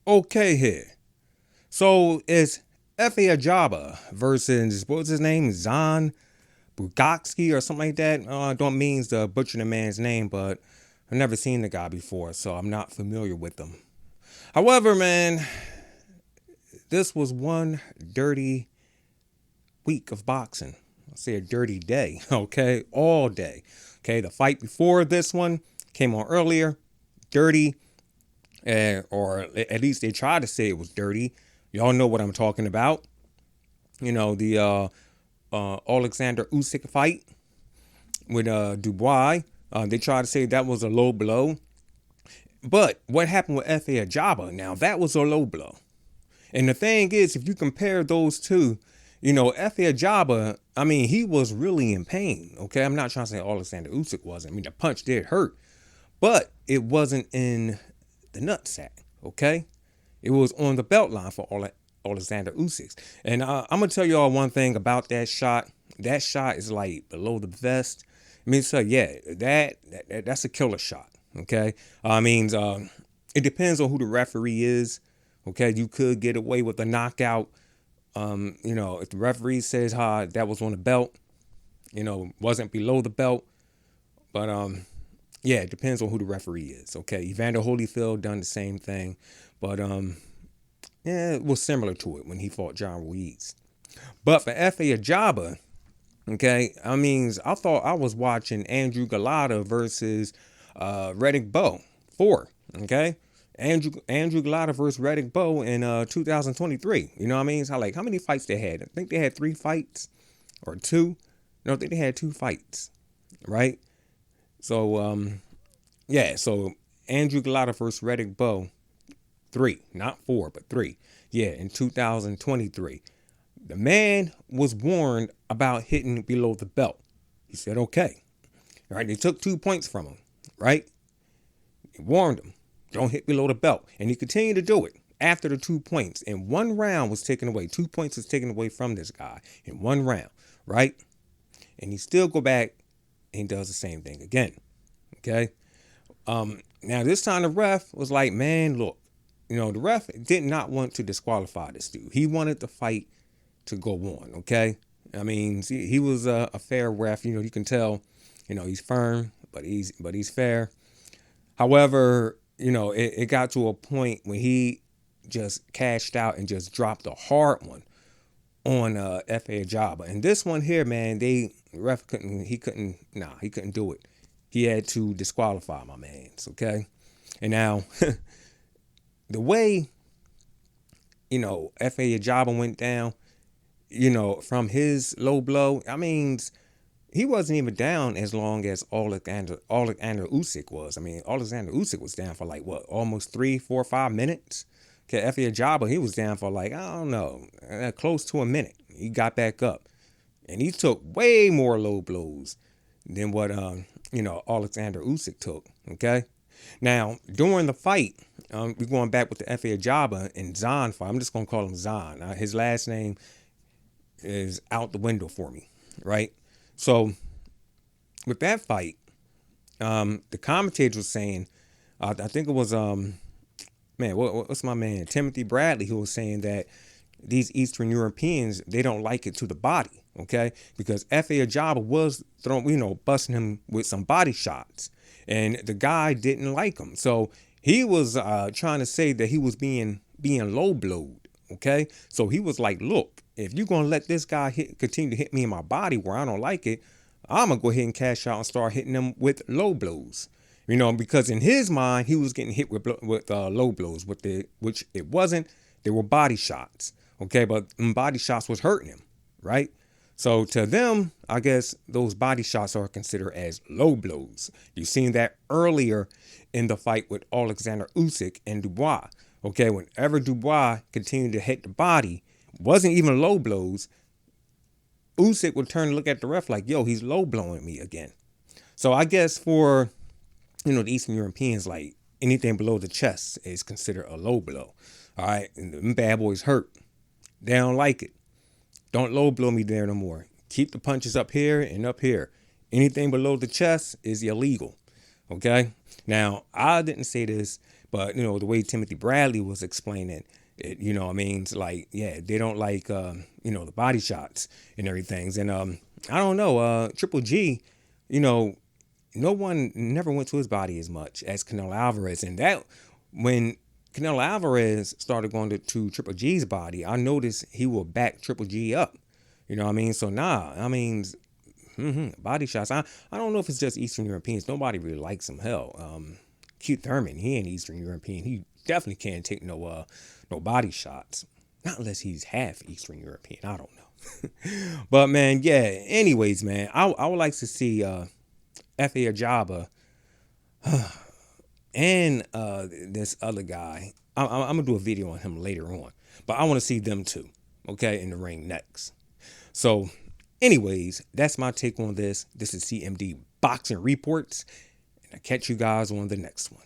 Okay, here. So it's Efa Ajagba versus what's his name, Zhan Bugotsky or something like that. I don't mean to butcher the man's name, but I've never seen the guy before, so I'm not familiar with him. However, man, this was one dirty week of boxing. I'll say a dirty day, okay? All day. Okay, the fight before this one came on earlier, dirty, or at least they tried to say it was dirty. Y'all know what I'm talking about. The Alexander Usyk fight with Dubois. They tried to say that was a low blow. But what happened with Efa Ajagba? Now, that was a low blow. And the thing is, if you compare those two, Efa Ajagba, I mean, he was really in pain. Okay, I'm not trying to say Alexander Usyk wasn't. I mean, the punch did hurt, but it wasn't in the nutsack. Okay, it was on the belt line for Alexander Usyk. And I'm gonna tell y'all one thing about that shot. That shot is like below the vest. I mean, so yeah, that's a killer shot. Okay, I mean, it depends on who the referee is. Okay, you could get away with a knockout. If the referee says that was on the belt, wasn't below the belt. But yeah, it depends on who the referee is. Okay, Evander Holyfield done the same thing, but yeah, it was similar to it when he fought John Ruiz. But for Efa Ajagba, okay, I mean, I thought I was watching Andrew Golata versus Reddick Bowe 4. Okay, Andrew Golata versus Reddick Bowe in 2023. You know what I mean? So like, how many fights they had? I think they had 3 fights or two. No, I think they had 2 fights, right? So yeah, so Andrew Golata versus Reddick Bowe 3, not 4, but 3. Yeah, in 2023. The man was warned about hitting below the belt. He said, okay. All right, they took 2 points from him, right? They warned him, don't hit below the belt. And he continued to do it after the 2 points. And 1 round was taken away. 2 points was taken away from this guy in 1 round, right? And he still go back and he does the same thing again, okay? Now, this time the ref was like, man, look, the ref did not want to disqualify this dude. He wanted the fight to go on, okay? I mean, he was a fair ref. You can tell, he's firm, but he's fair. However, it got to a point when he just cashed out and just dropped a hard one on Efa Ajagba. And this one here, man, the ref he couldn't do it. He had to disqualify my man's, okay? And now, the way, Efa Ajagba went down, from his low blow, I mean, he wasn't even down as long as Alexander Usyk was. I mean, Alexander Usyk was down for like what, almost 3, 4, 5 minutes. Okay, Efa Ajagba, he was down for like, I don't know, close to a minute. He got back up, and he took way more low blows than what Alexander Usyk took. Okay, now during the fight, we're going back with the Efa Ajagba and Zhan fight. I'm just gonna call him Zhan. His last name is out the window for me, right? So with that fight, the commentator was saying, I think it was what's my man Timothy Bradley, who was saying that these Eastern Europeans, they don't like it to the body, okay? Because Efa Ajagba was throwing, busting him with some body shots, and the guy didn't like him, so he was trying to say that he was being low blowed, okay? So he was like, look, if you're gonna let this guy continue to hit me in my body where I don't like it, I'm gonna go ahead and cash out and start hitting him with low blows. Because in his mind, he was getting hit with low blows, which it wasn't. They were body shots, okay? But body shots was hurting him, right? So to them, I guess those body shots are considered as low blows. You've seen that earlier in the fight with Alexander Usyk and Dubois. Okay, whenever Dubois continued to hit the body, wasn't even low blows, Usyk would turn and look at the ref like, yo, he's low blowing me again. So I guess for, the Eastern Europeans, like anything below the chest is considered a low blow. All right, and the bad boys hurt. They don't like it. Don't low blow me there no more. Keep the punches up here and up here. Anything below the chest is illegal. Okay? Now, I didn't say this, But the way Timothy Bradley was explaining it, it's like, yeah, they don't like the body shots and everything. And I don't know, Triple G, you know, no one never went to his body as much as Canelo Alvarez. And that when Canelo Alvarez started going to Triple G's body, I noticed he will back Triple G up. So body shots. I don't know if it's just Eastern Europeans. Nobody really likes him. Hell, Keith Thurman, he ain't Eastern European. He definitely can't take no body shots. Not unless he's half Eastern European. I don't know. But man, yeah. Anyways, man, I would like to see Efa Ajagba and this other guy. I'm gonna do a video on him later on. But I want to see them two, okay, in the ring next. So, anyways, that's my take on this. This is CMD Boxing Reports. And I'll catch you guys on the next one.